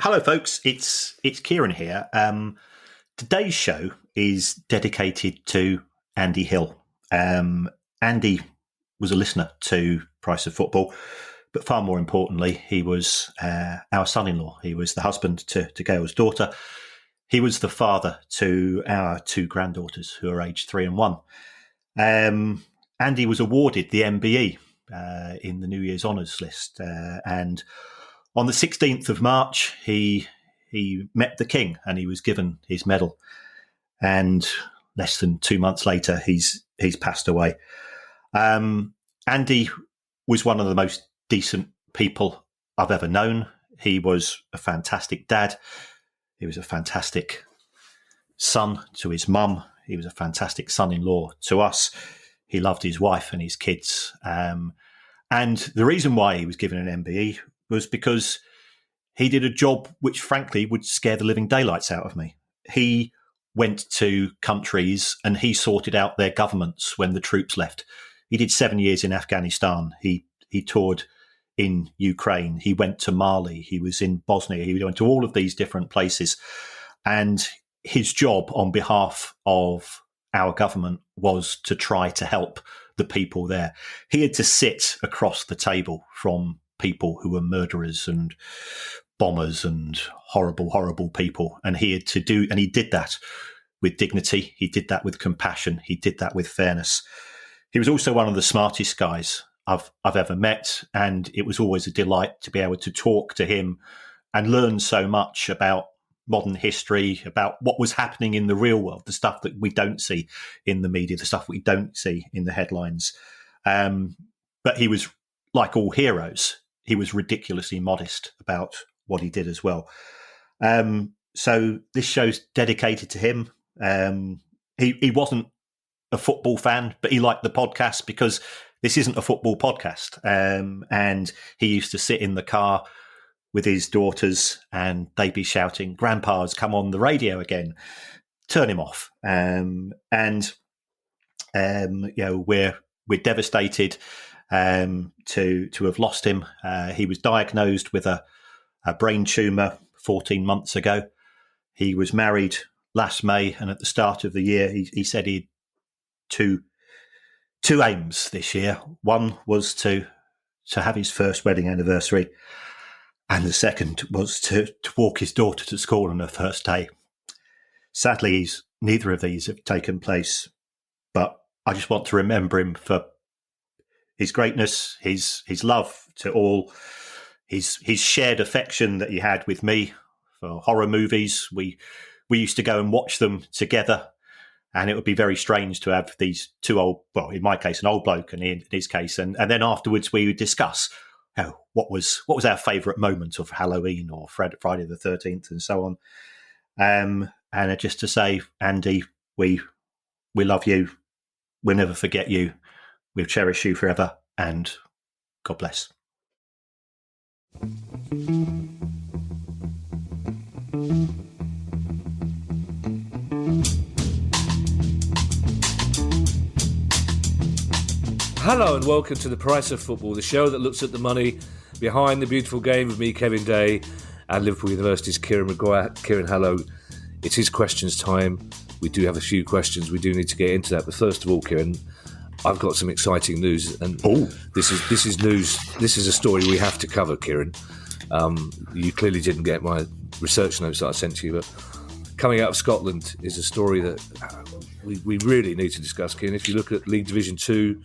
Hello, folks. It's Kieran here. Today's show is dedicated to Andy Hill. Andy was a listener to Price of Football, but far more importantly, he was our son-in-law. He was the husband to Gail's daughter. He was the father to our two granddaughters, who are aged 3 and 1. Andy was awarded the MBE in the New Year's Honours list, and on the 16th of March, he met the King and he was given his medal. And less than 2 months later, he's passed away. Andy was one of the most decent people I've ever known. He was a fantastic dad. He was a fantastic son to his mum. He was a fantastic son-in-law to us. He loved his wife and his kids. And the reason why he was given an MBE was because he did a job which, frankly, would scare the living daylights out of me. He went to countries and he sorted out their governments when the troops left. He did 7 years in Afghanistan. He toured in Ukraine. He went to Mali. He was in Bosnia. He went to all of these different places. And his job on behalf of our government was to try to help the people there. He had to sit across the table from people who were murderers and bombers and horrible, horrible people. And he did that with dignity. He did that with compassion. He did that with fairness. He was also one of the smartest guys I've ever met. And it was always a delight to be able to talk to him and learn so much about modern history, about what was happening in the real world, the stuff that we don't see in the media, the stuff we don't see in the headlines. But he was, like all heroes, he was ridiculously modest about what he did as well. So this show's dedicated to him. He wasn't a football fan, but he liked the podcast because this isn't a football podcast. And he used to sit in the car with his daughters and they'd be shouting, "Grandpa's come on the radio again, turn him off." We're devastated to have lost him. He was diagnosed with a brain tumour 14 months ago. He was married last May, and at the start of the year, he said he had two aims this year. One was to have his first wedding anniversary, and the second was to walk his daughter to school on her first day. Sadly, neither of these have taken place, but I just want to remember him for his greatness, his love to all, his shared affection that he had with me for horror movies. We used to go and watch them together, and it would be very strange to have these two old, well, in my case, an old bloke, and in his case, and then afterwards we would discuss what was our favourite moment of Halloween or Friday the 13th and so on. And just to say, Andy, we love you. We'll never forget you. We'll cherish you forever, and God bless. Hello and welcome to The Price of Football, the show that looks at the money behind the beautiful game with me, Kevin Day, and Liverpool University's Kieran Maguire. Kieran, hello. It is questions time. We do have a few questions. We do need to get into that. But first of all, Kieran, I've got some exciting news. And this is news. This is a story we have to cover, Kieran. You clearly didn't get my research notes that I sent to you, but coming out of Scotland is a story that we really need to discuss, Kieran. If you look at League Division 2,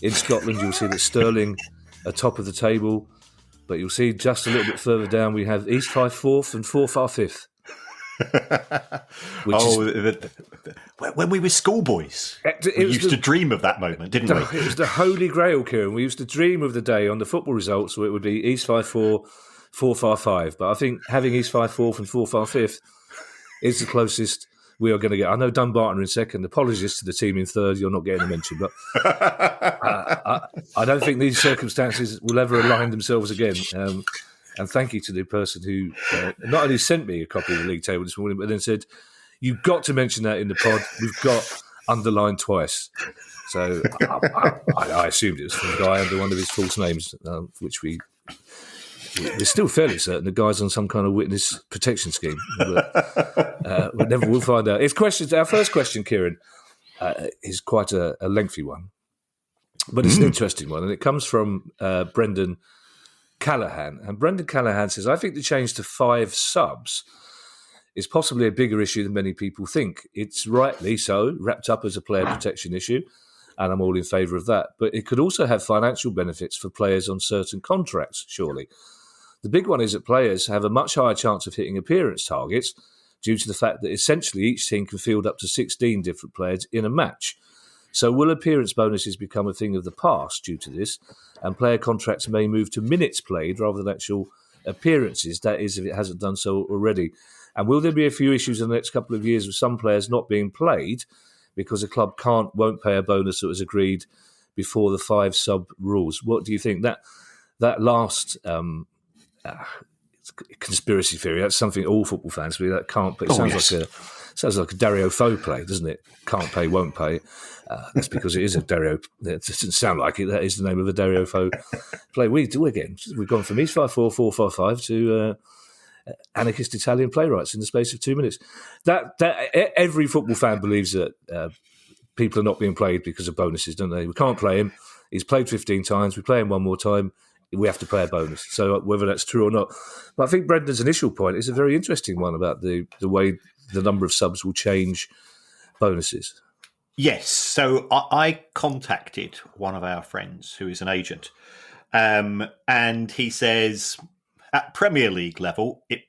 in Scotland, you'll see that Stirling are top of the table, but you'll see just a little bit further down we have East Fife fourth and Forth are fifth. When we were schoolboys, we used to dream of that moment, didn't we? It was the holy grail, Kieran. We used to dream of the day on the football results where it would be East Fife 4, Forth are 5. But I think having East Fife fourth and Forth are fifth is the closest we are going to get. I know Dumbarton are in second. Apologies to the team in third. You're not getting a mention. But I don't think these circumstances will ever align themselves again. And thank you to the person who not only sent me a copy of the league table this morning, but then said, "You've got to mention that in the pod. We've got underlined twice." So I assumed it was from the guy under one of his false names, which we we're still fairly certain the guy's on some kind of witness protection scheme. But, we'll find out. Our first question, Kieran, is quite a lengthy one, but it's an interesting one, and it comes from Brendan Callahan. And Brendan Callahan says, I think the change to 5 subs is possibly a bigger issue than many people think. It's rightly so wrapped up as a player protection issue, and I'm all in favour of that. But it could also have financial benefits for players on certain contracts, surely. The big one is that players have a much higher chance of hitting appearance targets due to the fact that essentially each team can field up to 16 different players in a match. So will appearance bonuses become a thing of the past due to this, and player contracts may move to minutes played rather than actual appearances, that is, if it hasn't done so already? And will there be a few issues in the next couple of years with some players not being played because a club won't pay a bonus that was agreed before the 5 sub rules? What do you think? That last conspiracy theory, that's something all football fans believe, that can't pay. It sounds like a Dario Fo play, doesn't it? Can't pay, won't pay. That's because it is a Dario. It doesn't sound like it. That is the name of a Dario Fo play. We've gone from East 5-4, 4-5-5 to anarchist Italian playwrights in the space of 2 minutes. That every football fan believes that people are not being played because of bonuses, don't they? We can't play him. He's played 15 times. We play him one more time. We have to pay a bonus. So whether that's true or not. But I think Brendan's initial point is a very interesting one about the way the number of subs will change bonuses. Yes. So I contacted one of our friends who is an agent, and he says at Premier League level, it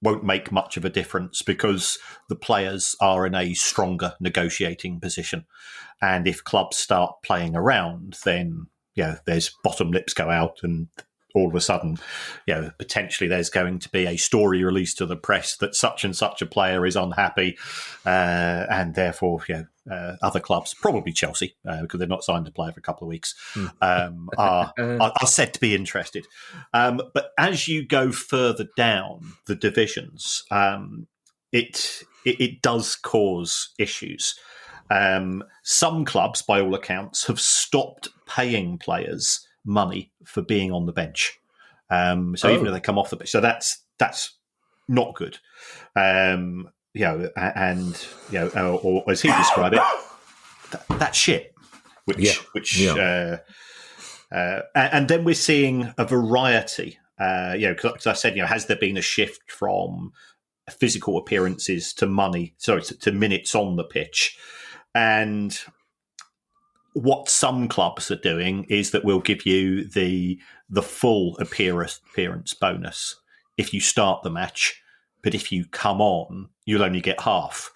won't make much of a difference because the players are in a stronger negotiating position. And if clubs start playing around, then there's bottom lips go out, and all of a sudden, potentially there's going to be a story released to the press that such and such a player is unhappy, and therefore, other clubs, probably Chelsea, because they've not signed a player for a couple of weeks, are said to be interested. But as you go further down the divisions, it does cause issues. Some clubs, by all accounts, have stopped paying players money for being on the bench. Even if they come off the bench, so that's not good. Or as he described it, that's shit. And then we're seeing a variety. Because I said, has there been a shift from physical appearances to to minutes on the pitch? And what some clubs are doing is that we'll give you the full appearance bonus if you start the match, but if you come on, you'll only get half,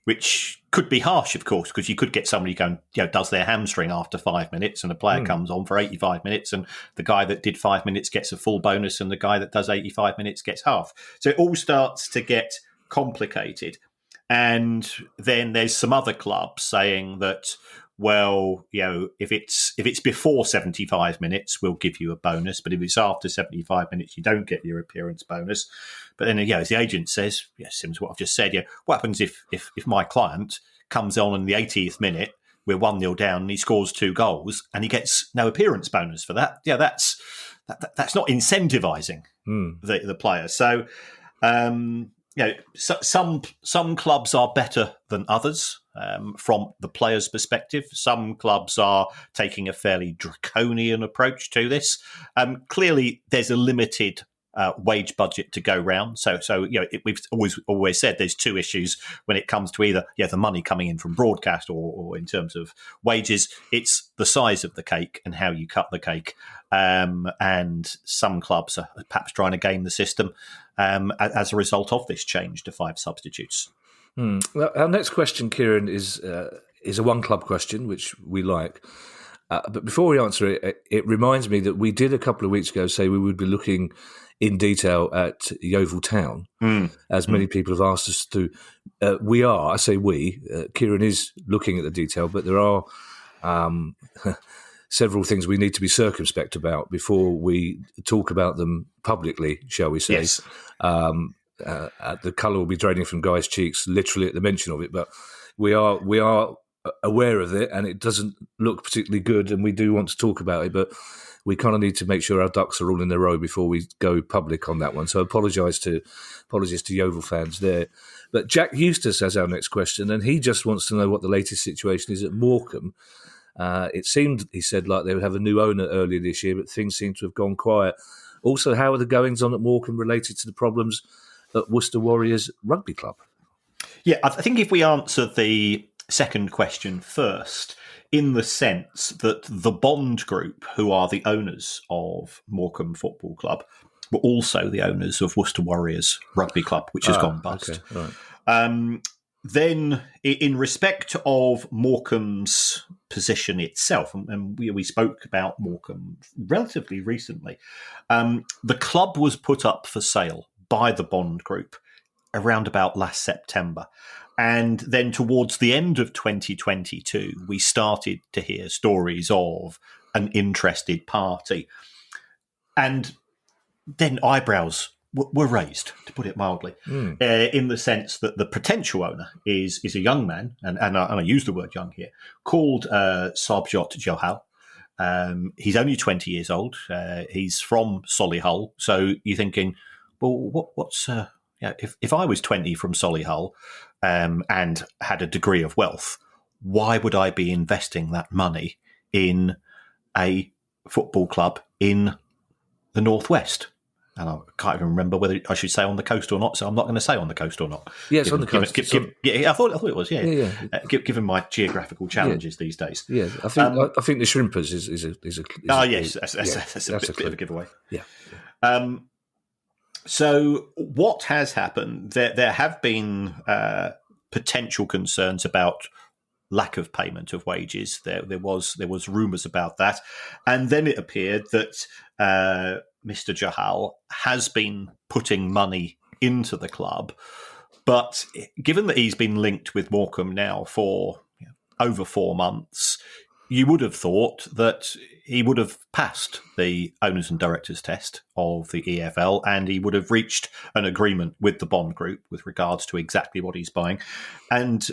which could be harsh, of course, because you could get somebody going, does their hamstring after 5 minutes, and a player comes on for 85 minutes, and the guy that did 5 minutes gets a full bonus, and the guy that does 85 minutes gets half. So it all starts to get complicated. And then there's some other clubs saying that, if it's before 75 minutes, we'll give you a bonus. But if it's after 75 minutes, you don't get your appearance bonus. But then, as the agent says, similar to what I've just said, what happens if my client comes on in the 80th minute, we're 1-0 down, and he scores 2 goals, and he gets no appearance bonus for that? That's not incentivising the player. So, some clubs are better than others from the player's perspective. Some clubs are taking a fairly draconian approach to this. Clearly, there's a limited wage budget to go round. So we've always said there's 2 issues when it comes to either the money coming in from broadcast or in terms of wages. It's the size of the cake and how you cut the cake. And some clubs are perhaps trying to game the system as a result of this change to 5 substitutes. Well, our next question, Kieran, is a one-club question, which we like. But before we answer it, it reminds me that we did a couple of weeks ago say we would be looking in detail at Yeovil Town, as many people have asked us to. We are, I say we, Kieran is looking at the detail, but there are several things we need to be circumspect about before we talk about them publicly, shall we say. Yes. The colour will be draining from guys' cheeks literally at the mention of it, but we are aware of it, and it doesn't look particularly good, and we do want to talk about it, but we kind of need to make sure our ducks are all in a row before we go public on that one. So apologies to Yeovil fans there. But Jack Eustace has our next question, and he just wants to know what the latest situation is at Morecambe. It seemed, he said, like they would have a new owner earlier this year, but things seem to have gone quiet. Also, how are the goings on at Morecambe related to the problems at Worcester Warriors Rugby Club? Yeah, I think if we answer the second question first, in the sense that the Bond Group, who are the owners of Morecambe Football Club, were also the owners of Worcester Warriors Rugby Club, which has gone bust. Okay, right. Then, in respect of Morecambe's position itself, and we spoke about Morecambe relatively recently, the club was put up for sale by the Bond Group around about last September. And then towards the end of 2022, we started to hear stories of an interested party. And then eyebrows were raised, to put it mildly, in the sense that the potential owner is a young man, and I use the word young here, called Sarbjot Johal. He's only 20 years old. He's from Solihull. So you're thinking, well, what's... if I was 20 from Solihull and had a degree of wealth, why would I be investing that money in a football club in the Northwest? And I can't even remember whether I should say on the coast or not, so I'm not going to say on the coast or not. Yeah, it's on the coast. I thought it was, yeah. Given my geographical challenges these days. Yeah, I think the Shrimpers is a that's a bit of a giveaway. Yeah. So what has happened? There have been potential concerns about lack of payment of wages. There was rumours about that, and then it appeared that Mr. Johal has been putting money into the club, but given that he's been linked with Morecambe now for over 4 months, you would have thought that he would have passed the owners and directors test of the EFL, and he would have reached an agreement with the Bond Group with regards to exactly what he's buying. And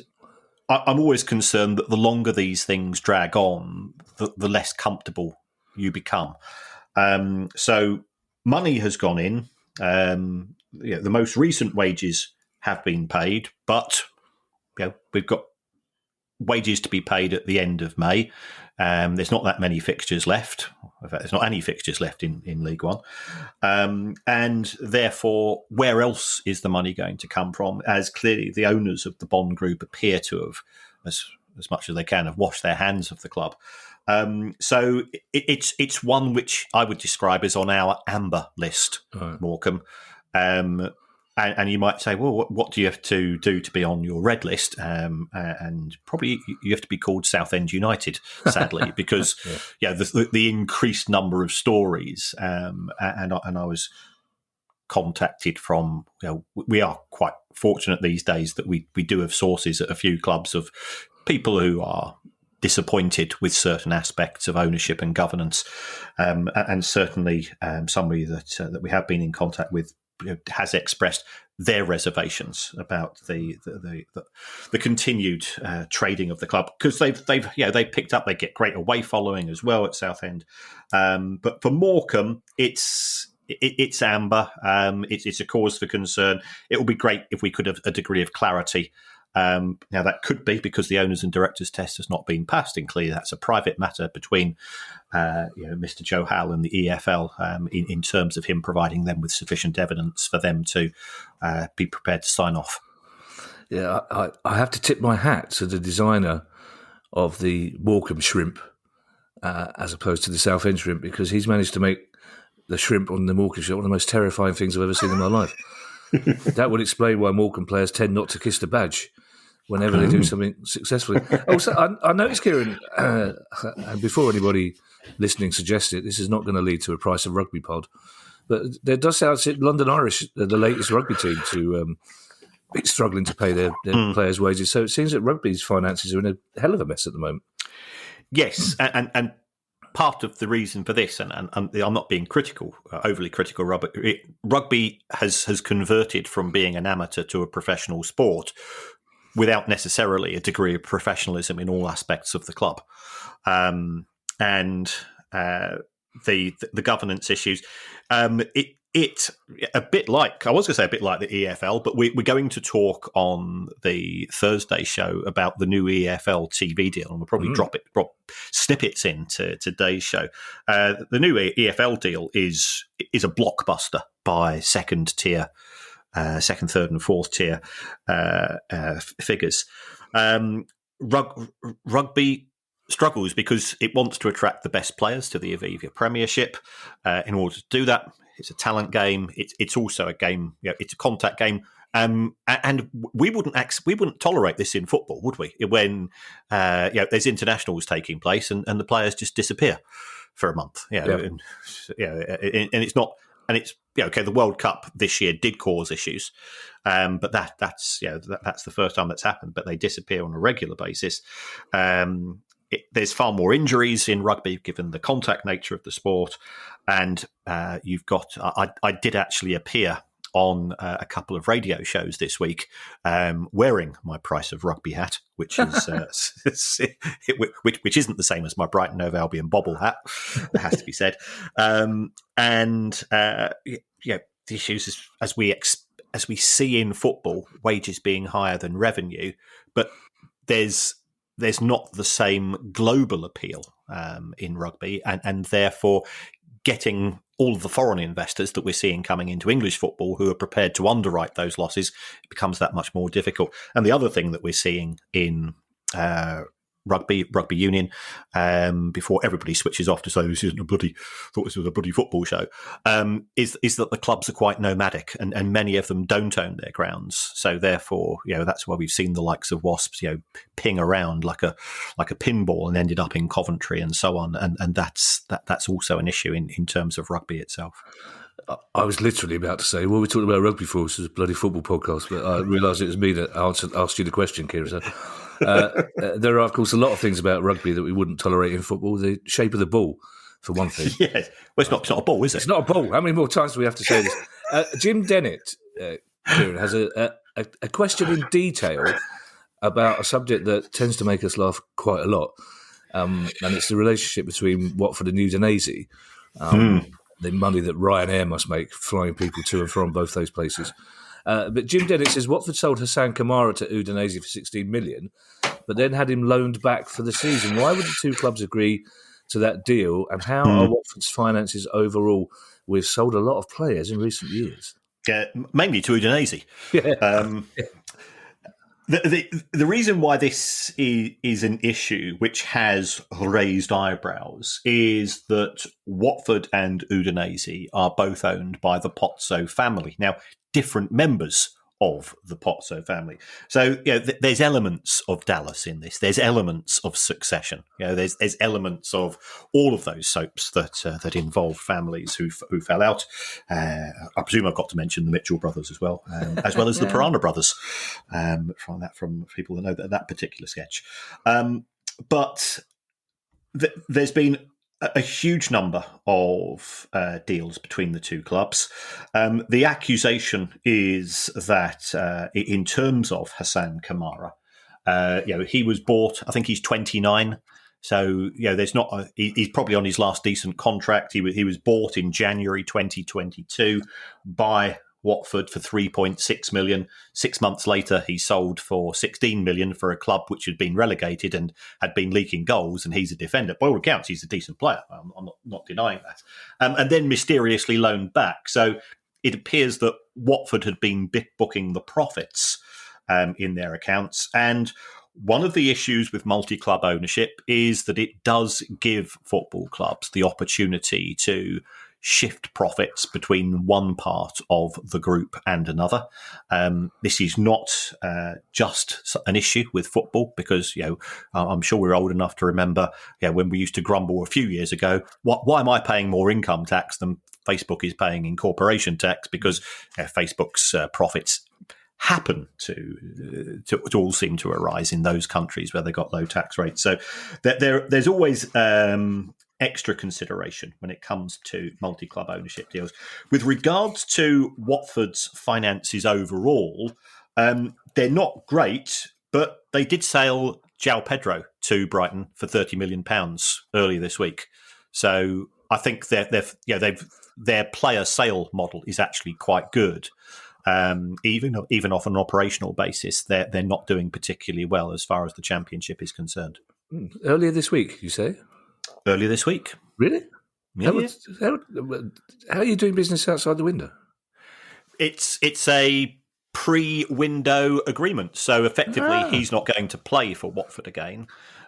I'm always concerned that the longer these things drag on, the less comfortable you become. So money has gone in. The most recent wages have been paid, but we've got wages to be paid at the end of May. There's not that many fixtures left. In fact, there's not any fixtures left in League One. And therefore, where else is the money going to come from? As clearly the owners of the Bond Group appear to have, as much as they can, have washed their hands of the club. So it's one which I would describe as on our amber list, right. Morecambe. And you might say, well, what do you have to do to be on your red list? And probably you have to be called Southend United, sadly, because the increased number of stories. And I was contacted from, we are quite fortunate these days that we do have sources at a few clubs of people who are disappointed with certain aspects of ownership and governance. And certainly somebody that we have been in contact with has expressed their reservations about the continued trading of the club, because they've picked up, they get great away following as well at Southend, but for Morecambe it's amber. It's a cause for concern. It will be great if we could have a degree of clarity. Now that could be because the owners and directors test has not been passed, and clearly that's a private matter between Mr. Johal and the EFL in terms of him providing them with sufficient evidence for them to be prepared to sign off. Yeah, I have to tip my hat to the designer of the Morecambe shrimp as opposed to the Southend shrimp, because he's managed to make the shrimp on the Morecambe shrimp one of the most terrifying things I've ever seen in my life. That would explain why Morecambe players tend not to kiss the badge whenever they do something successfully. Also, I noticed, Kieran, before anybody listening suggests it, this is not going to lead to a Price of Rugby pod, but there does sound London Irish, the latest rugby team, to be struggling to pay their players' wages. So it seems that rugby's finances are in a hell of a mess at the moment. Yes, and part of the reason for this, and I'm not being critical, overly critical, rugby has converted from being an amateur to a professional sport. without necessarily a degree of professionalism in all aspects of the club. And the governance issues, it a bit like, I was going to say a bit like the EFL, but we're going to talk on the Thursday show about the new EFL TV deal, and we'll probably drop snippets into today's show. The new EFL deal is a blockbuster by second, third, and fourth tier figures. Rugby struggles because it wants to attract the best players to the Aviva Premiership. In order to do that, it's a talent game. It's also a game. It's a contact game. And we wouldn't tolerate this in football, would we? When there's internationals taking place and the players just disappear for a month. And it's not. And it's okay. The World Cup this year did cause issues, but that's the first time that's happened. But they disappear on a regular basis. There's far more injuries in rugby given the contact nature of the sport, and you've got. I did actually appear on a couple of radio shows this week wearing my Price of Rugby hat, which is which isn't the same as my Brighton Hove Albion bobble hat. It has to be said. The issues is, as we see in football, wages being higher than revenue, but there's not the same global appeal in rugby, and therefore getting all of the foreign investors that we're seeing coming into English football who are prepared to underwrite those losses becomes that much more difficult. And the other thing that we're seeing in rugby union, before everybody switches off to say this was a bloody football show, is that the clubs are quite nomadic, and many of them don't own their grounds. So therefore, that's why we've seen the likes of Wasps, ping around like a pinball and ended up in Coventry and so on. And that's also an issue in terms of rugby itself. I was literally about to say, well, we're talking about rugby for us as a bloody football podcast, but I realised it was me that asked you the question, Kieran. So, there are, of course, a lot of things about rugby that we wouldn't tolerate in football. The shape of the ball, for one thing. Yes. Well, it's not a ball, is it? It's not a ball. How many more times do we have to say this? Jim Dennett, Kieran, has a question in detail about a subject that tends to make us laugh quite a lot, and it's the relationship between Watford and Udinese. The money that Ryanair must make flying people to and from both those places. But Jim Dennett says Watford sold Hassan Kamara to Udinese for 16 million, but then had him loaned back for the season. Why would the two clubs agree to that deal? And how are Watford's finances overall? We've sold a lot of players in recent years. Yeah, mainly to Udinese. Yeah. The reason why this is an issue which has raised eyebrows is that Watford and Udinese are both owned by the Pozzo family. Now, different members of the Pozzo family. So, there's elements of Dallas in this. There's elements of Succession. There's elements of all of those soaps that involve families who fell out. I presume I've got to mention the Mitchell brothers as well as the Piranha brothers. From people that know that particular sketch. But there's been a huge number of deals between the two clubs. The accusation is that in terms of Hassan Kamara, he was bought, I think he's 29. So, there's not he's probably on his last decent contract. He was bought in January 2022 by Watford for 3.6 million. 6 months later, he sold for 16 million for a club which had been relegated and had been leaking goals, and he's a defender. By all accounts, he's a decent player. I'm not denying that. And then mysteriously loaned back. So it appears that Watford had been booking the profits in their accounts. And one of the issues with multi-club ownership is that it does give football clubs the opportunity to shift profits between one part of the group and another. This is not just an issue with football, because I'm sure we're old enough to remember when we used to grumble a few years ago, why am I paying more income tax than Facebook is paying in corporation tax? Because Facebook's profits happen to all seem to arise in those countries where they got low tax rates. So there's always extra consideration when it comes to multi-club ownership deals. With regards to Watford's finances overall, they're not great, But they did sell João Pedro to Brighton for £30 million earlier this week. So I think their player sale model is actually quite good. Even off an operational basis, they're not doing particularly well as far as the Championship is concerned. Earlier this week, you say? Earlier this week. Really? Yeah. How are you doing business outside the window? It's a pre-window agreement, so effectively he's not going to play for Watford again.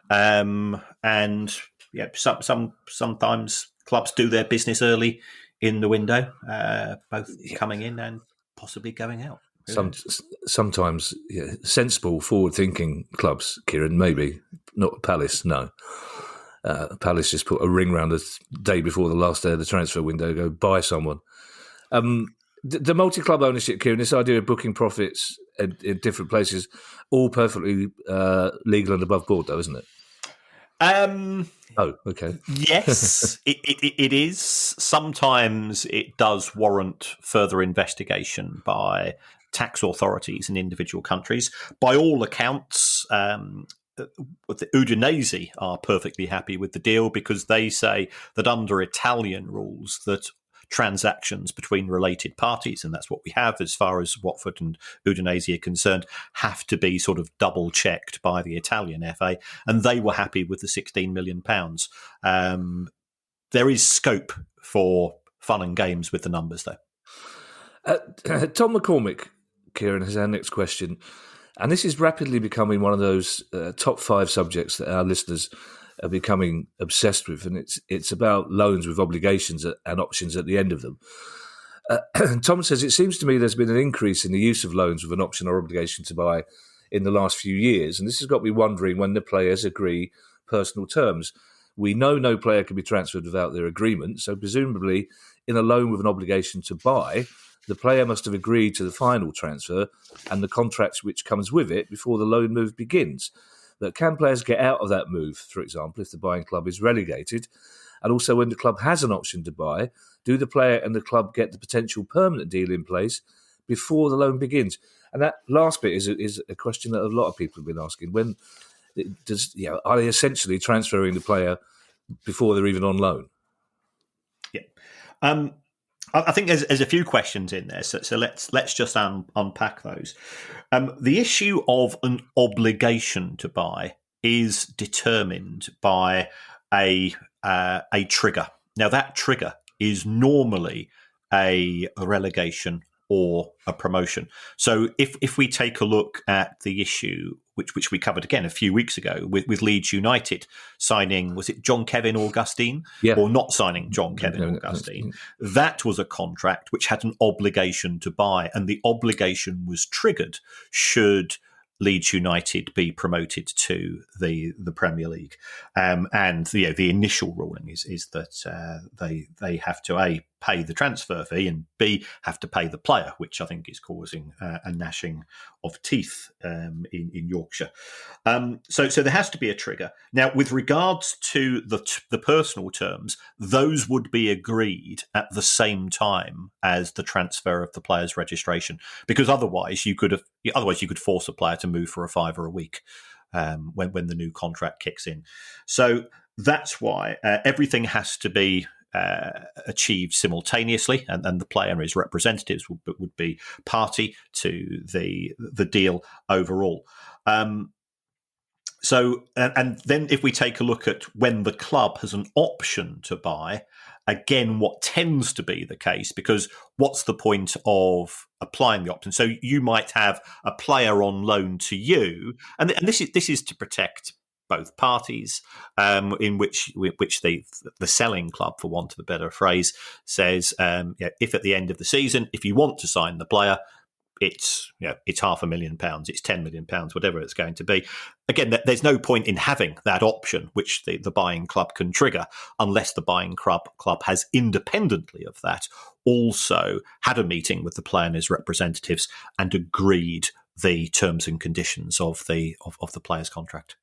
And yeah, sometimes clubs do their business early in the window, both coming in and possibly going out. Sometimes sensible, forward-thinking clubs, Kieran, maybe not Palace. No, Palace just put a ring round the day before the last day of the transfer window. Go buy someone. The multi-club ownership, Kieran, this idea of booking profits in different places, all perfectly legal and above board, though, isn't it? Oh, okay. Yes, it is. Sometimes it does warrant further investigation by tax authorities in individual countries. By all accounts, the Udinese are perfectly happy with the deal because they say that under Italian rules that transactions between related parties, and that's what we have as far as Watford and Udinese are concerned, have to be sort of double checked by the Italian FA, and they were happy with the £16 million. There is scope for fun and games with the numbers, though. Tom McCormick, Kieran, has our next question, and this is rapidly becoming one of those top 5 subjects that our listeners are becoming obsessed with, and it's about loans with obligations and options at the end of them. Tom says, it seems to me there's been an increase in the use of loans with an option or obligation to buy in the last few years, and this has got me wondering when the players agree personal terms. We know no player can be transferred without their agreement, so presumably in a loan with an obligation to buy, the player must have agreed to the final transfer and the contracts which comes with it before the loan move begins. But can players get out of that move, for example, if the buying club is relegated? And also when the club has an option to buy, do the player and the club get the potential permanent deal in place before the loan begins? And that last bit is a question that a lot of people have been asking. When are they essentially transferring the player before they're even on loan? Yeah. I think there's a few questions in there, so let's just unpack those. The issue of an obligation to buy is determined by a trigger. Now, that trigger is normally a relegation or a promotion. So if we take a look at the issue, which we covered again a few weeks ago with Leeds United signing, was it John Kevin Augustine? Yeah. Or not signing John Kevin Augustine? That was a contract which had an obligation to buy, and the obligation was triggered should Leeds United be promoted to the Premier League. And the initial ruling is that they have to A, pay the transfer fee, and B, have to pay the player, which I think is causing a gnashing of teeth in Yorkshire. So there has to be a trigger. Now, with regards to the personal terms, those would be agreed at the same time as the transfer of the player's registration, because otherwise you could force a player to move for a £5 a week when the new contract kicks in. So that's why everything has to be achieved simultaneously, and the player and his representatives would be party to the deal overall. So then if we take a look at when the club has an option to buy, again, what tends to be the case, because what's the point of applying the option? So you might have a player on loan to you, and this is to protect both parties, in which the selling club, for want of a better phrase, says if at the end of the season, if you want to sign the player, it's £500,000, it's £10 million, whatever it's going to be. Again, there's no point in having that option, which the buying club can trigger, unless the buying club has, independently of that, also had a meeting with the player and his representatives and agreed the terms and conditions of the player's contract.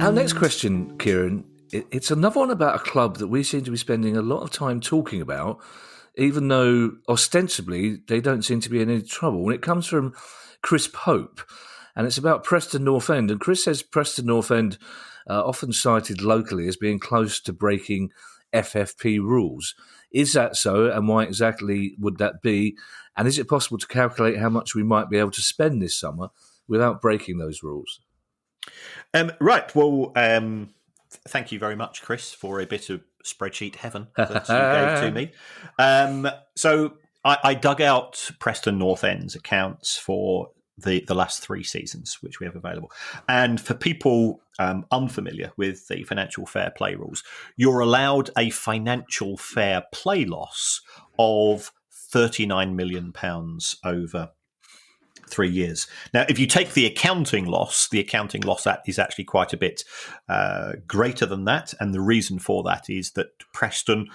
Our next question, Kieran, it's another one about a club that we seem to be spending a lot of time talking about, even though ostensibly they don't seem to be in any trouble. And it comes from Chris Pope, and it's about Preston North End. And Chris says Preston North End, often cited locally as being close to breaking FFP rules. Is that so, and why exactly would that be? And is it possible to calculate how much we might be able to spend this summer without breaking those rules? Right. Well, thank you very much, Chris, for a bit of spreadsheet heaven that you gave to me. So I dug out Preston North End's accounts for the last 3 seasons, which we have available. And for people unfamiliar with the financial fair play rules, you're allowed a financial fair play loss of £39 million over 3 years. Now, if you take the accounting loss that is actually quite a bit greater than that. And the reason for that is that Preston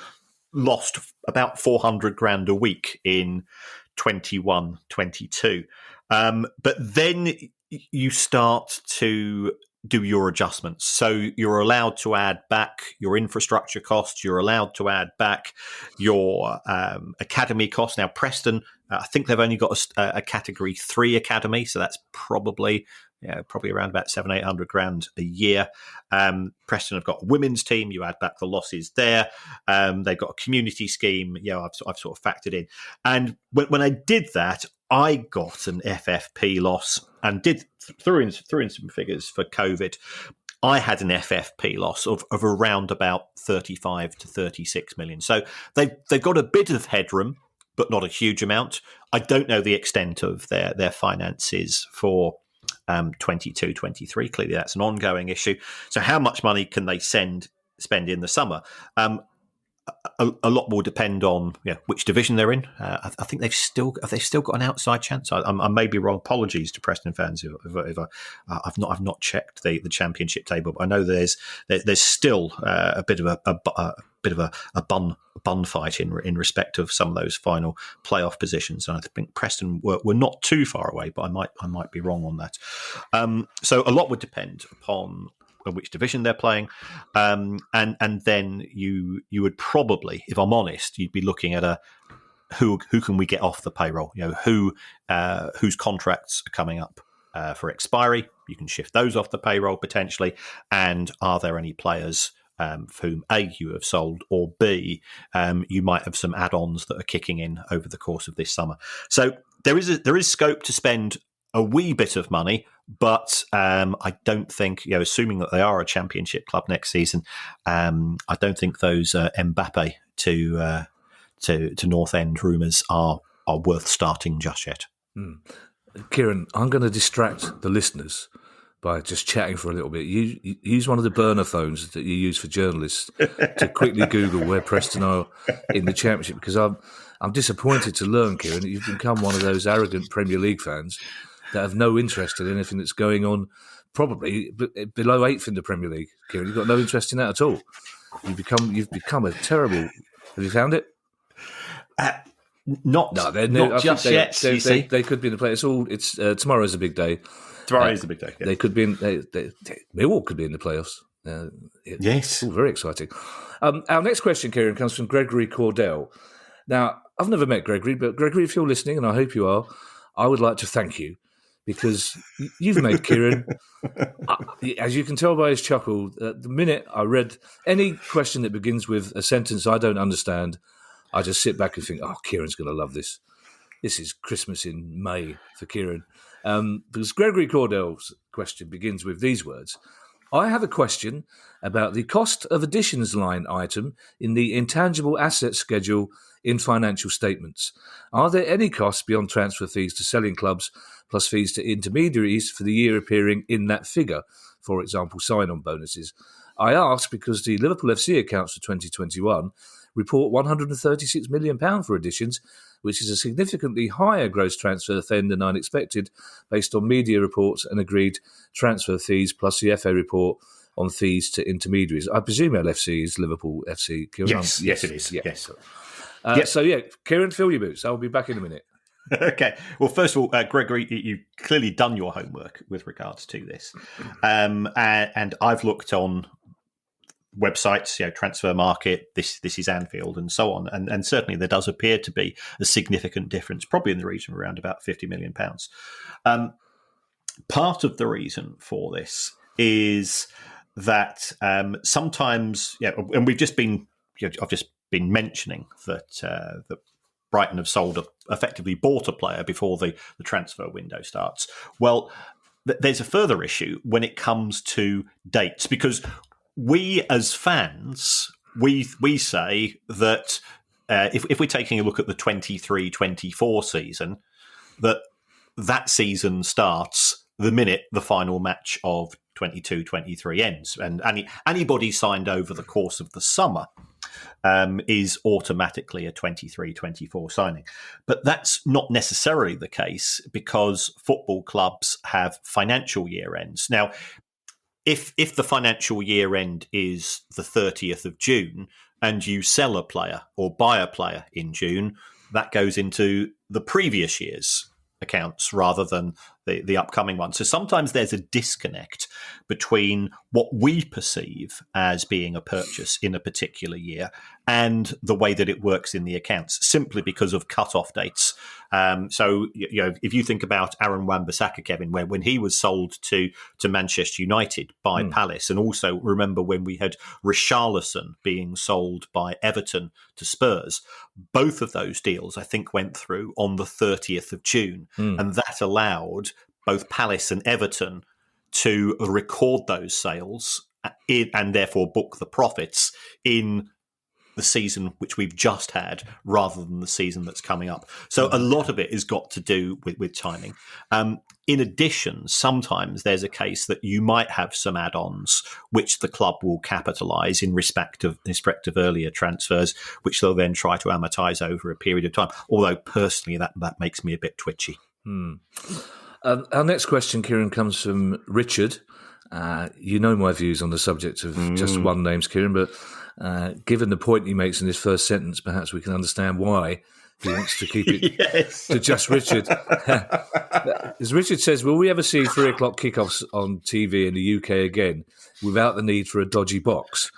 lost about 400 grand a week in 21-22. But then you start to do your adjustments. So you're allowed to add back your infrastructure costs. You're allowed to add back your academy costs. Now, Preston, I think they've only got a Category 3 academy, so that's probably around about 700-800 grand a year. Preston have got a women's team. You add back the losses there. They've got a community scheme. I've sort of factored in. And when I did that, I got an FFP loss and threw in some figures for COVID. I had an FFP loss of around about 35 to 36 million. So they've got a bit of headroom, but not a huge amount. I don't know the extent of their finances for 22-23. Clearly, that's an ongoing issue. So how much money can they spend in the summer? A lot will depend on which division they're in. I think they've still got an outside chance. I may be wrong. Apologies to Preston fans if I've not checked the championship table. But I know there's still a bit of a bun fight in respect of some of those final playoff positions. And I think Preston were not too far away, but I might be wrong on that. So a lot would depend upon which division they're playing, and then you would probably, if I'm honest, you'd be looking at who can we get off the payroll? Whose contracts are coming up for expiry. You can shift those off the payroll potentially, and are there any players for whom A, you have sold, or B, you might have some add-ons that are kicking in over the course of this summer. So there is scope to spend a wee bit of money, but I don't think, assuming that they are a championship club next season, I don't think those Mbappe to North End rumours are worth starting just yet. Kieran, I'm going to distract the listeners by just chatting for a little bit. You use one of the burner phones that you use for journalists to quickly Google where Preston are in the championship, because I'm disappointed to learn, Kieran, that you've become one of those arrogant Premier League fans that have no interest in anything that's going on, probably below 8th in the Premier League. Kieran, you've got no interest in that at all. You've become a terrible. Have you found it? Not just yet. They could be in the play. It's tomorrow's a big day. Tomorrow is a big day. Yeah. They could be in. Millwall could be in the playoffs. Yes, all very exciting. Our next question, Kieran, comes from Gregory Cordell. Now, I've never met Gregory, but Gregory, if you're listening, and I hope you are, I would like to thank you, because you've made Kieran, as you can tell by his chuckle, the minute I read any question that begins with a sentence I don't understand, I just sit back and think, Kieran's going to love this. This is Christmas in May for Kieran. Because Gregory Cordell's question begins with these words. I have a question about the cost of additions line item in the intangible asset schedule in financial statements. Are there any costs beyond transfer fees to selling clubs plus fees to intermediaries for the year appearing in that figure? For example, sign-on bonuses. I ask because the Liverpool FC accounts for 2021 report £136 million for additions, which is a significantly higher gross transfer fee than I expected based on media reports and agreed transfer fees plus the FA report on fees to intermediaries. I presume LFC is Liverpool FC. Kieran? Yes, it is. Yeah. Yes. So, Kieran, fill your boots. I'll be back in a minute. Okay. Well, first of all, Gregory, you've clearly done your homework with regards to this. And I've looked on websites, Transfer Market, this is Anfield, and so on. And certainly there does appear to be a significant difference, probably in the region of around about £50 million. Part of the reason for this is that sometimes, and we've just been, I've just been mentioning that Brighton have effectively bought a player before the transfer window starts. Well, there's a further issue when it comes to dates, because we as fans, we say that if we're taking a look at the 23-24 season, that season starts the minute the final match of 22-23 ends, and anybody signed over the course of the summer is automatically a 23-24 signing. But that's not necessarily the case, because football clubs have financial year ends. Now, if the financial year end is the 30th of June and you sell a player or buy a player in June, that goes into the previous year's accounts rather than the upcoming one. So sometimes there's a disconnect between what we perceive as being a purchase in a particular year and the way that it works in the accounts, simply because of cut-off dates. So if you think about Aaron Wan-Bissaka, Kevin, when he was sold to Manchester United by Palace, and also remember when we had Richarlison being sold by Everton to Spurs, both of those deals, I think, went through on the 30th of June, and that allowed both Palace and Everton to record those sales and therefore book the profits in the season which we've just had, rather than the season that's coming up. So a lot of it has got to do with timing. In addition, sometimes there's a case that you might have some add-ons which the club will capitalise in respect of earlier transfers, which they'll then try to amortise over a period of time. Although personally, that makes me a bit twitchy. Our next question, Kieran, comes from Richard. You know my views on the subject of just one names, Kieran, but given the point he makes in his first sentence, perhaps we can understand why he wants to keep it to just Richard. As Richard says, will we ever see 3 o'clock kickoffs on TV in the UK again without the need for a dodgy box?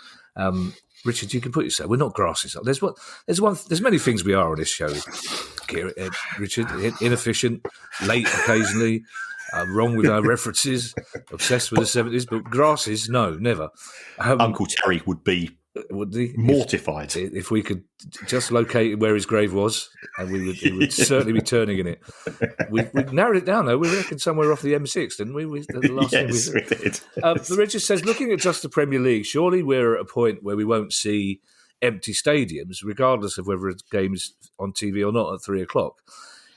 Richard, you can put yourself. We're not grasses. There's many things we are on this show. Richard, inefficient, late occasionally, wrong with our references, obsessed with the 70s, but grasses, no, never. Uncle Terry would be mortified if we could just locate where his grave was, and he would certainly be turning in it. We narrowed it down though. We reckoned somewhere off the M6, didn't we? We did. Richard says, looking at just the Premier League, surely we're at a point where we won't see empty stadiums, regardless of whether a game is on TV or not at 3 o'clock.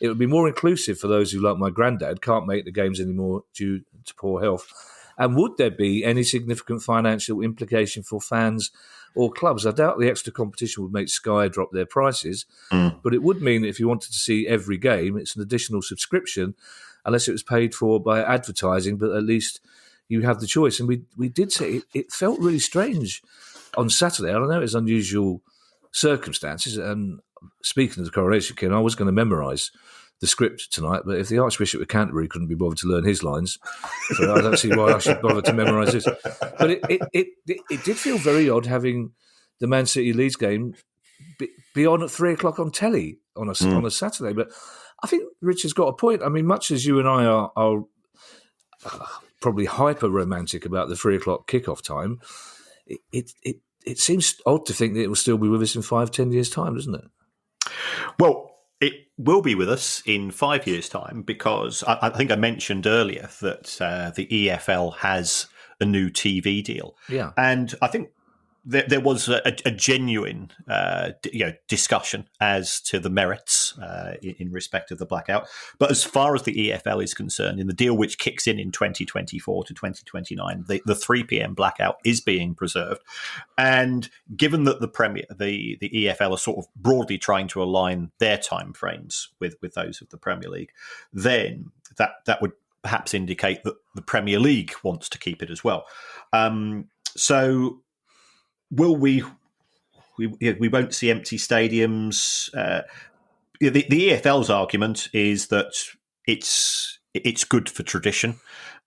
It would be more inclusive for those who, like my granddad, can't make the games anymore due to poor health. And would there be any significant financial implication for fans or clubs? I doubt the extra competition would make Sky drop their prices, but it would mean that if you wanted to see every game, it's an additional subscription, unless it was paid for by advertising, but at least you have the choice. And we did say it felt really strange on Saturday. I don't know, it's unusual circumstances. And speaking of the coronation, Ken, I was going to memorise the script tonight, but if the Archbishop of Canterbury couldn't be bothered to learn his lines, so I don't see why I should bother to memorise this. But it did feel very odd having the Man City Leeds game be on at 3 o'clock on telly on a Saturday. But I think Richard's got a point. I mean, much as you and I are probably hyper romantic about the 3 o'clock kickoff time, it seems odd to think that it will still be with us in 5-10 years' time, doesn't it? Well, it will be with us in 5 years' time, because I think I mentioned earlier that the EFL has a new TV deal. Yeah. And I think there was a genuine discussion as to the merits in respect of the blackout. But as far as the EFL is concerned, in the deal which kicks in 2024 to 2029, the 3 p.m. blackout is being preserved. And given that the EFL are sort of broadly trying to align their timeframes with those of the Premier League, then that would perhaps indicate that the Premier League wants to keep it as well. So will we won't see empty stadiums. The EFL's argument is that it's good for tradition,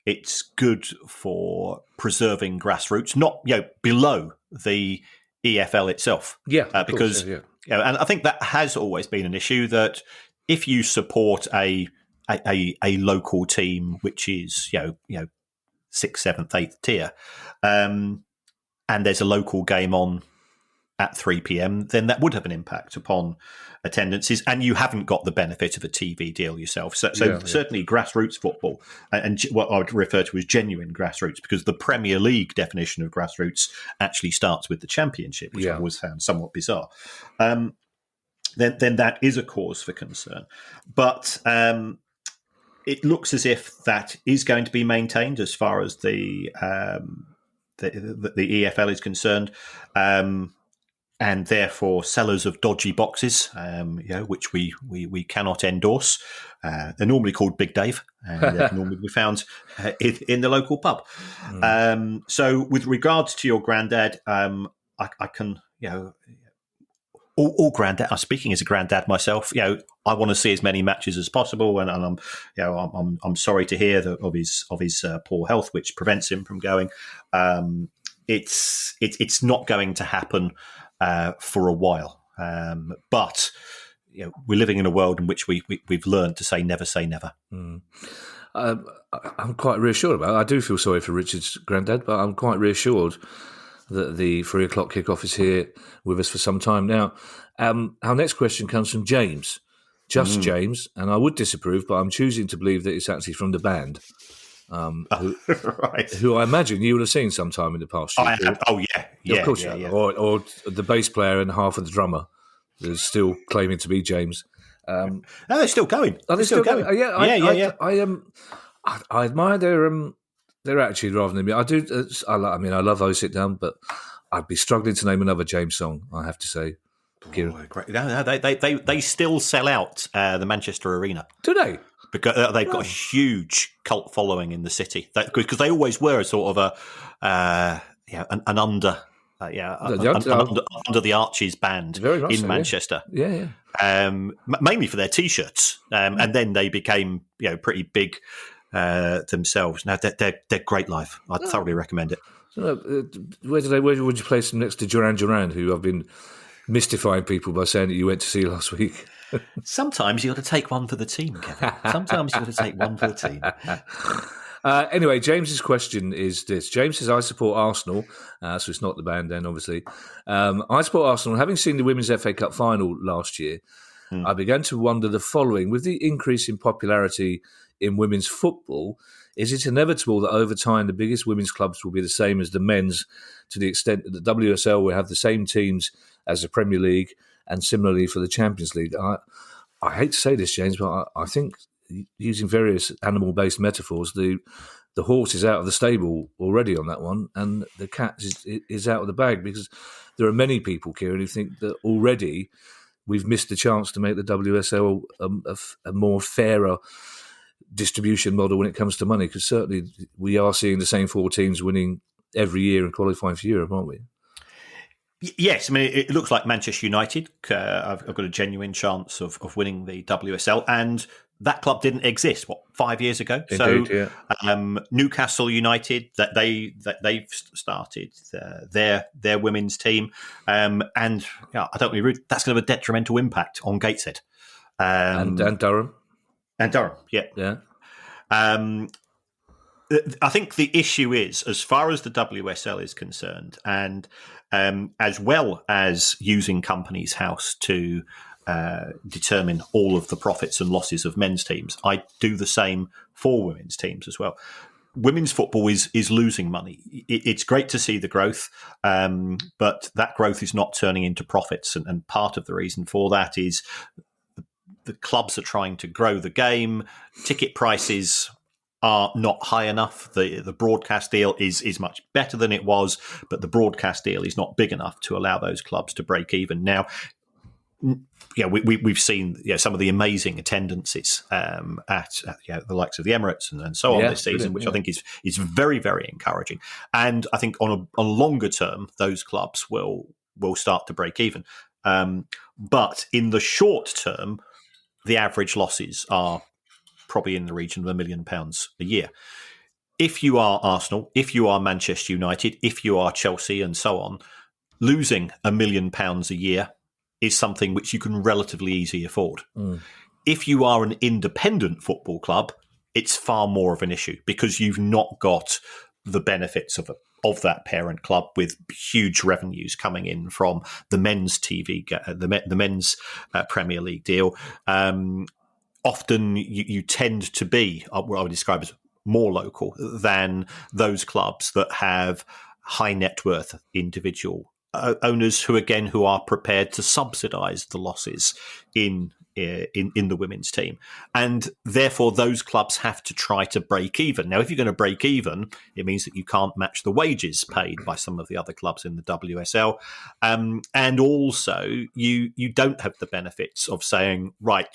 it's good for preserving grassroots, not below the EFL itself. Yeah, of because course, yeah. and I think that has always been an issue, that if you support a local team which is sixth, seventh, eighth tier, and there's a local game on at 3 p.m, then that would have an impact upon attendances, and you haven't got the benefit of a TV deal yourself. So certainly grassroots football, and what I would refer to as genuine grassroots, because the Premier League definition of grassroots actually starts with the Championship, which I've always found somewhat bizarre. Then that is a cause for concern. But it looks as if that is going to be maintained as far as the EFL is concerned. And therefore, sellers of dodgy boxes, which we cannot endorse. They're normally called Big Dave, and they can normally be found in the local pub. So, with regards to your granddad, I can, all granddad. Speaking as a granddad myself, I want to see as many matches as possible, and I'm sorry to hear of his poor health, which prevents him from going. It's not going to happen for a while, but we're living in a world in which we've learned to say never. I'm quite reassured about it. I do feel sorry for Richard's granddad, but I'm quite reassured that the 3 o'clock kickoff is here with us for some time now. Our next question comes from James, James, and I would disapprove, but I'm choosing to believe that it's actually from the band. Who I imagine you would have seen sometime in the past year. Yeah, of course, yeah. Or the bass player and half of the drummer is still claiming to be James. No, they're still going. Are they still going? Yeah. I admire their attitude rather than me. I do. I love those sit down, but I'd be struggling to name another James song, I have to say. Oh, great. No, they still sell out the Manchester Arena. Do they? Because they've got a huge cult following in the city. Because they always were sort of an under the Arches band in Manchester. Yeah. Mainly for their T-shirts, and then they became pretty big themselves. Now they're great live. I'd thoroughly recommend it. Where would you place them next to Duran Duran, who I've been mystifying people by saying that you went to see last week? Sometimes you got to take one for the team, Kevin. Sometimes you got to take one for the team. Anyway, James's question is this. James says, I support Arsenal. So it's not the band then, obviously. I support Arsenal. Having seen the Women's FA Cup final last year, I began to wonder the following. With the increase in popularity in women's football, is it inevitable that over time the biggest women's clubs will be the same as the men's, to the extent that the WSL will have the same teams as the Premier League, and similarly for the Champions League? I hate to say this, James, but I think, using various animal-based metaphors, the horse is out of the stable already on that one, and the cat is out of the bag, because there are many people, Kieran, who think that already we've missed the chance to make the WSL a more fairer distribution model when it comes to money, because certainly we are seeing the same 4 teams winning every year and qualifying for Europe, aren't we? Yes, I mean, it looks like Manchester United have got a genuine chance of winning the WSL, and that club didn't exist 5 years ago. Indeed, Newcastle United, they've started their women's team, and I don't really read, that's going to have a detrimental impact on Gateshead and Durham. And Durham, yeah. I think the issue is, as far as the WSL is concerned, and as well as using Companies House to determine all of the profits and losses of men's teams, I do the same for women's teams as well. Women's football is losing money. It's great to see the growth, but that growth is not turning into profits, and part of the reason for that is the clubs are trying to grow the game. Ticket prices are not high enough. The broadcast deal is much better than it was, but the broadcast deal is not big enough to allow those clubs to break even. Now, we've seen some of the amazing attendances at the likes of the Emirates and so on this season, which I think is very, very encouraging. And I think on a longer term, those clubs will start to break even. But in the short term, the average losses are probably in the region of £1 million a year. if you are Arsenal, if you are Manchester United, if you are Chelsea and so on, losing £1 million a year is something which you can relatively easily afford. If you are an independent football club, it's far more of an issue because you've not got the benefits of that parent club with huge revenues coming in from the men's TV, the men's Premier League deal. Often you tend to be what I would describe as more local than those clubs that have high net worth individual owners who are prepared to subsidise the losses in the women's team, and therefore those clubs have to try to break even. Now, if you're going to break even, it means that you can't match the wages paid by some of the other clubs in the WSL, and also you don't have the benefits of saying, right,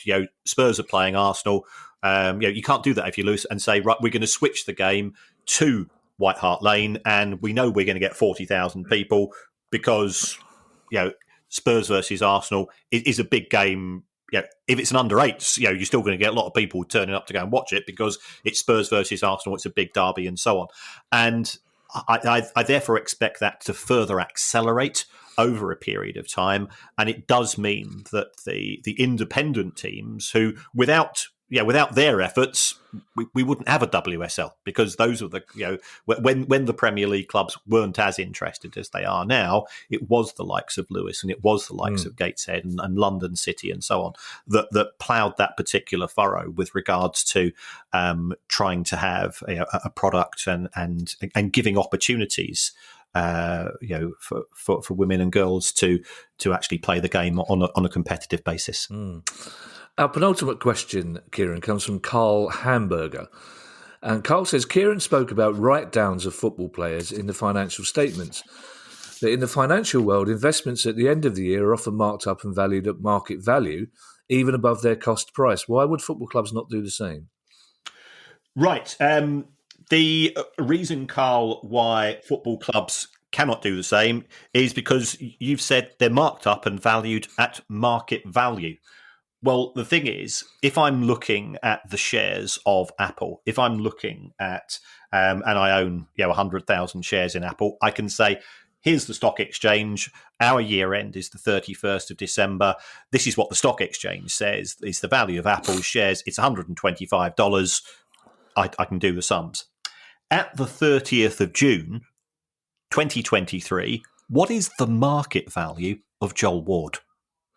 Spurs are playing Arsenal. You can't do that if you lose and say, right, we're going to switch the game to White Hart Lane, and we know we're going to get 40,000 people because Spurs versus Arsenal is a big game. If it's an under eights, you're still going to get a lot of people turning up to go and watch it because it's Spurs versus Arsenal. It's a big derby and so on. And I therefore expect that to further accelerate over a period of time. And it does mean that the independent teams who, without their efforts, we wouldn't have a WSL because those are when the Premier League clubs weren't as interested as they are now, it was the likes of Lewis and it was the likes of Gateshead and London City and so on that ploughed that particular furrow with regards to trying to have a product and giving opportunities for women and girls to actually play the game on a competitive basis. Our penultimate question, Kieran, comes from Carl Hamburger. And Carl says, Kieran spoke about write-downs of football players in the financial statements. That in the financial world, investments at the end of the year are often marked up and valued at market value, even above their cost price. Why would football clubs not do the same? Right. The reason, Carl, why football clubs cannot do the same is because you've said they're marked up and valued at market value. Well, the thing is, if I'm looking at the shares of Apple, if I'm looking at, and I own 100,000 shares in Apple, I can say, here's the stock exchange. Our year end is the 31st of December. This is what the stock exchange says is the value of Apple's shares. It's $125. I can do the sums. At the 30th of June, 2023, what is the market value of Joel Ward?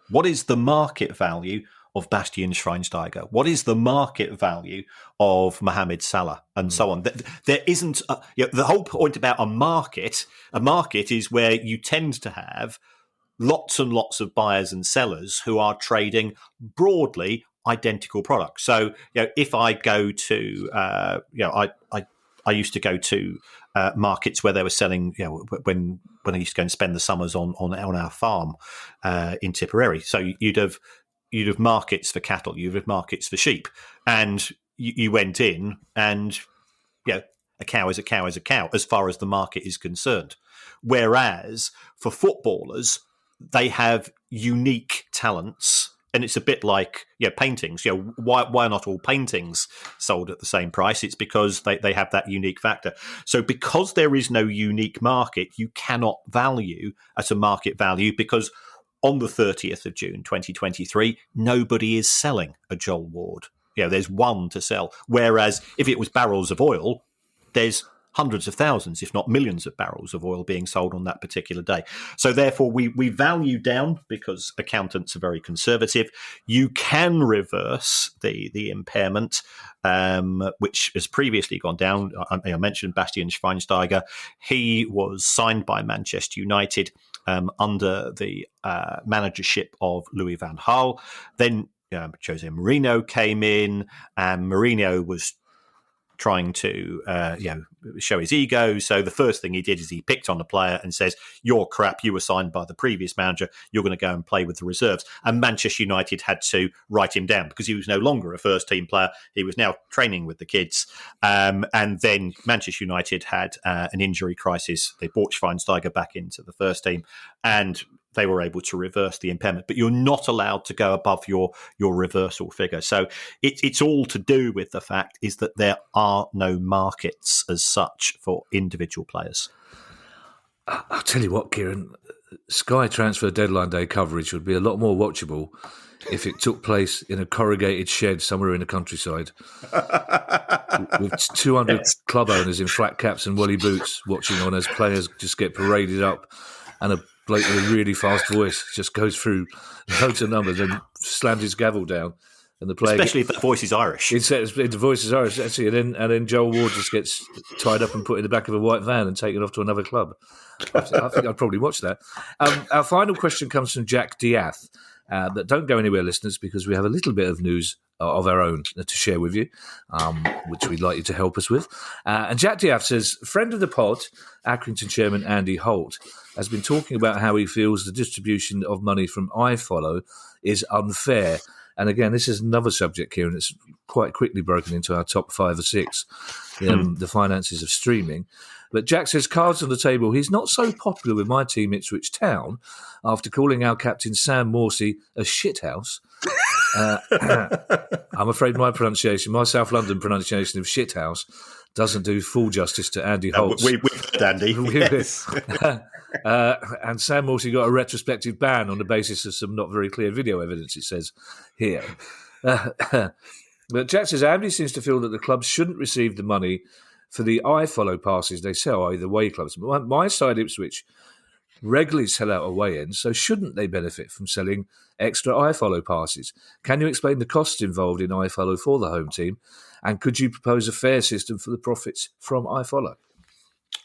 What is the market value of Bastian Schweinsteiger? What is the market value of Mohamed Salah and so on? There isn't the whole point about a market. A market is where you tend to have lots and lots of buyers and sellers who are trading broadly identical products. So, if I go to, I used to go to markets where they were selling, when I used to go and spend the summers on our farm in Tipperary. So you'd have markets for cattle, you'd have markets for sheep, and you went in, and a cow is a cow is a cow as far as the market is concerned. Whereas for footballers, they have unique talents. And it's a bit like paintings. Why are not all paintings sold at the same price? It's because they have that unique factor. So because there is no unique market, you cannot value at a market value because on the 30th of June 2023, nobody is selling a Joel Ward. There's one to sell. Whereas if it was barrels of oil, there's hundreds of thousands, if not millions of barrels of oil being sold on that particular day. So therefore, we value down because accountants are very conservative. You can reverse the impairment, which has previously gone down. I mentioned Bastian Schweinsteiger. He was signed by Manchester United under the managership of Louis van Gaal. Then Jose Mourinho came in, and Mourinho was trying to show his ego. So the first thing he did is he picked on the player and says, "You're crap. You were signed by the previous manager. You're going to go and play with the reserves." And Manchester United had to write him down because he was no longer a first team player. He was now training with the kids. And then Manchester United had an injury crisis. They brought Schweinsteiger back into the first team, and they were able to reverse the impairment, but you're not allowed to go above your reversal figure. So it's all to do with the fact is that there are no markets as such for individual players. I'll tell you what, Kieran, Sky transfer deadline day coverage would be a lot more watchable if it took place in a corrugated shed somewhere in the countryside with 200 club owners in flat caps and woolly boots watching on as players just get paraded up and a bloke with a really fast voice just goes through loads of numbers and slams his gavel down. And the player Especially if that voice is Irish. The voice is Irish, actually. And then Joel Ward just gets tied up and put in the back of a white van and taken off to another club. I think I'd probably watch that. Our final question comes from Jack Diath. But don't go anywhere, listeners, because we have a little bit of news of our own to share with you, which we'd like you to help us with. And Jack Diath says, friend of the pod, Accrington chairman Andy Holt, has been talking about how he feels the distribution of money from iFollow is unfair. And again, this is another subject, Kieran, that's quite quickly broken into our top 5 or 6, the finances of streaming. But Jack says, cards on the table, he's not so popular with my team Ipswich Town after calling our captain Sam Morsey a shithouse. I'm afraid my South London pronunciation of shithouse doesn't do full justice to Andy Holt's. We've heard Andy. Yes. And Sam Morsey got a retrospective ban on the basis of some not very clear video evidence, it says here. But Jack says, Andy seems to feel that the clubs shouldn't receive the money for the iFollow passes they sell, either away clubs. My side, Ipswich, regularly sell out away ends, so shouldn't they benefit from selling extra iFollow passes? Can you explain the costs involved in iFollow for the home team? And could you propose a fair system for the profits from iFollow?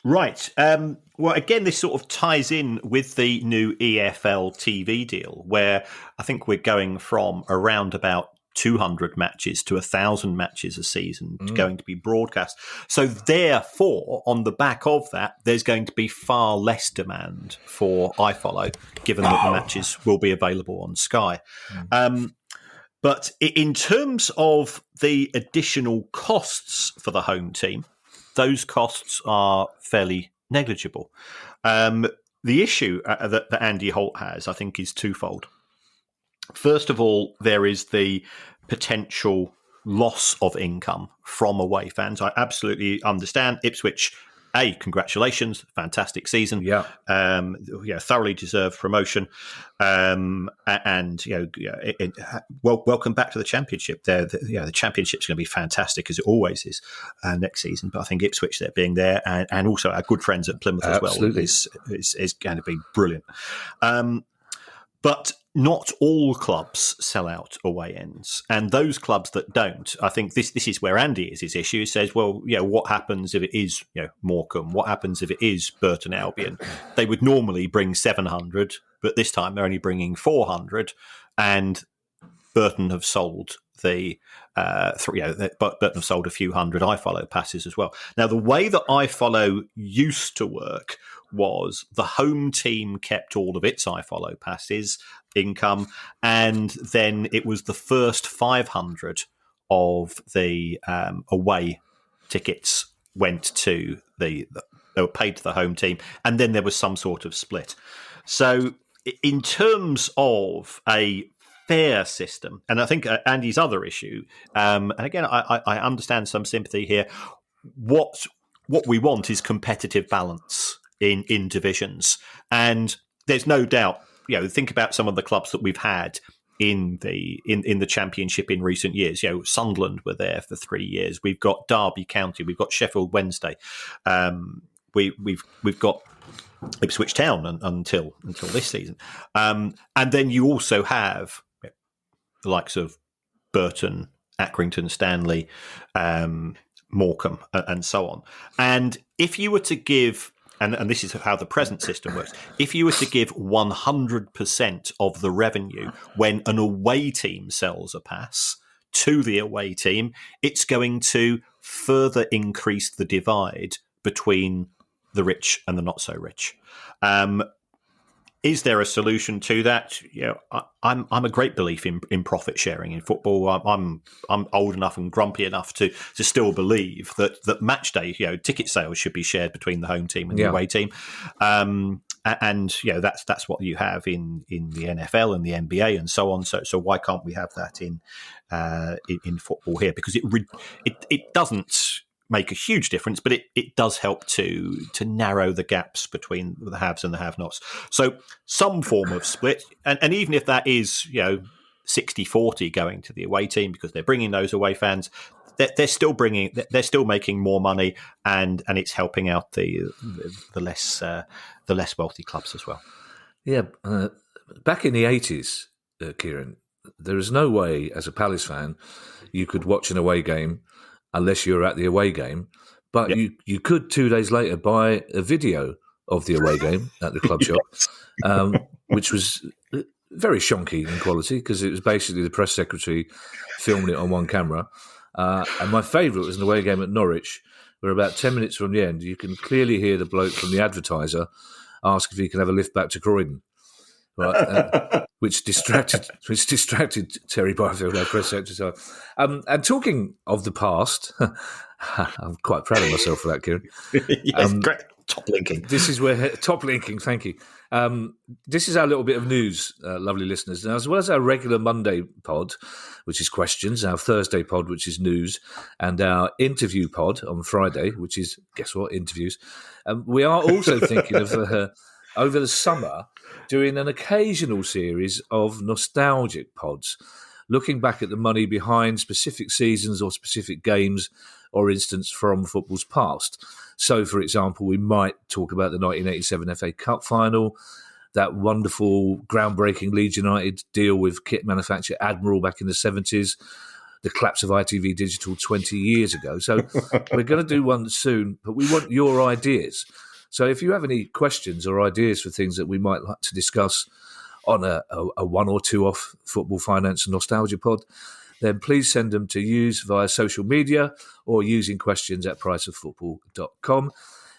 Right. Well, again, this sort of ties in with the new EFL TV deal, where I think we're going from around about 200 matches to 1,000 matches a season going to be broadcast. So therefore, on the back of that, there's going to be far less demand for iFollow, given that the matches will be available on Sky. But in terms of the additional costs for the home team, those costs are fairly negligible. The issue that Andy Holt has, I think, is twofold. First of all, there is the potential loss of income from away fans. I absolutely understand. Ipswich, congratulations, fantastic season. Thoroughly deserved promotion. And welcome back to the Championship. The Championship's going to be fantastic, as it always is next season. But I think Ipswich, being there, and also our good friends at Plymouth as well, is going to be brilliant. But not all clubs sell out away ends, and those clubs that don't, I think this is where Andy is. His issue says, well, what happens if it is Morecambe? What happens if it is Burton Albion? They would normally bring 700, but this time they're only bringing 400, and Burton have sold Burton have sold a few hundred iFollow passes as well. Now, the way that iFollow used to work was the home team kept all of its iFollow passes income, and then it was the first 500 of the away tickets went to they were paid to the home team, and then there was some sort of split. So in terms of a fair system, and I think Andy's other issue, and again, I understand some sympathy here, what we want is competitive balance in divisions, and there's no doubt. Think about some of the clubs that we've had in the Championship in recent years. Sunderland were there for 3 years. We've got Derby County. We've got Sheffield Wednesday. We've got Ipswich Town until this season, and then you also have the likes of Burton, Accrington, Stanley, Morecambe, and so on. And if you were to give, and this is how the present system works, if you were to give 100% of the revenue when an away team sells a pass to the away team, it's going to further increase the divide between the rich and the not so rich. Is there a solution to that? I'm a great belief in profit sharing in football. I'm old enough and grumpy enough to still believe that match day, ticket sales should be shared between the home team and the away team. And and that's what you have in the NFL and the NBA and so on. So why can't we have that in football here? Because it doesn't make a huge difference, but it does help to narrow the gaps between the haves and the have-nots. So some form of split, and even if that is 60-40 going to the away team because they're bringing those away fans, they're still making more money, and it's helping out the less wealthy clubs as well. Yeah, back in the 80s, Kieran, there is no way as a Palace fan you could watch an away game unless you're at the away game, but you could 2 days later buy a video of the away game at the club shop, which was very shonky in quality because it was basically the press secretary filming it on one camera. And my favourite was an away game at Norwich, where about 10 minutes from the end, you can clearly hear the bloke from the advertiser ask if he can have a lift back to Croydon, right? Which distracted Terry Barfield, our press secretary. And talking of the past, I'm quite proud of myself for that, Kieran. Yes, great. Top linking. This is where top linking. Thank you. This is our little bit of news, lovely listeners. Now, as well as our regular Monday pod, which is questions, our Thursday pod, which is news, and our interview pod on Friday, which is, guess what, interviews. We are also thinking of, over the summer, doing an occasional series of nostalgic pods, looking back at the money behind specific seasons or specific games or instance from football's past. So, for example, we might talk about the 1987 FA Cup final, that wonderful, groundbreaking Leeds United deal with kit manufacturer Admiral back in the 70s, the collapse of ITV Digital 20 years ago. So we're going to do one soon, but we want your ideas. So if you have any questions or ideas for things that we might like to discuss on a one or two off football finance and nostalgia pod, then please send them to use via social media or using questions@priceoffootball.com.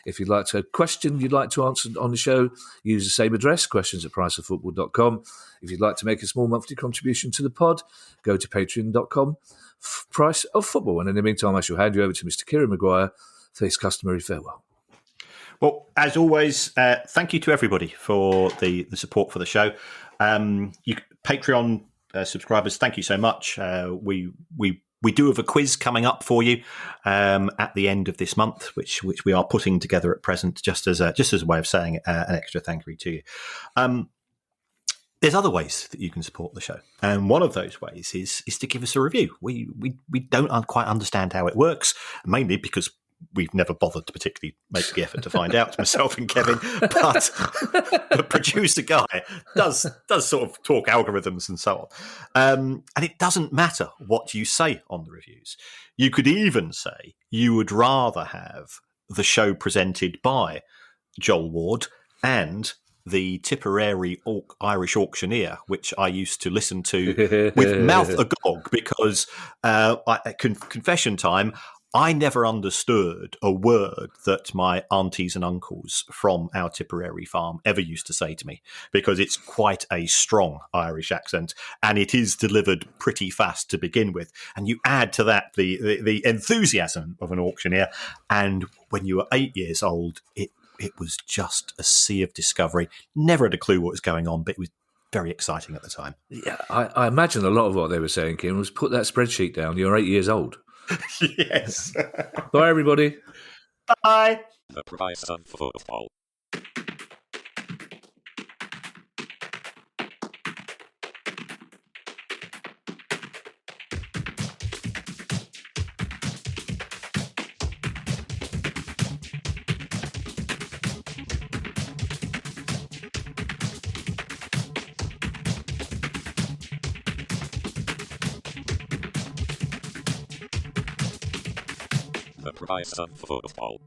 If you'd like a question you'd like to answer on the show, use the same address, questions@priceoffootball.com. If you'd like to make a small monthly contribution to the pod, go to patreon.com, Price of Football. And in the meantime, I shall hand you over to Mr. Kieran Maguire for his customary farewell. Well, as always, thank you to everybody for the support for the show. Patreon subscribers, thank you so much. We do have a quiz coming up for you at the end of this month, which we are putting together at present, just as a way of saying an extra thank you to you. There's other ways that you can support the show, and one of those ways is to give us a review. We don't quite understand how it works, mainly because we've never bothered to particularly make the effort to find out, myself and Kevin, but the producer guy does sort of talk algorithms and so on. And it doesn't matter what you say on the reviews. You could even say you would rather have the show presented by Joel Ward and the Tipperary Irish auctioneer, which I used to listen to with mouth agog because, confession time, I never understood a word that my aunties and uncles from our Tipperary farm ever used to say to me, because it's quite a strong Irish accent and it is delivered pretty fast to begin with. And you add to that the enthusiasm of an auctioneer. And when you were 8 years old, it was just a sea of discovery. Never had a clue what was going on, but it was very exciting at the time. Yeah, I imagine a lot of what they were saying, Kieran, was put that spreadsheet down. You're 8 years old. Yes. Bye, everybody. Bye. The price of football. The price of football.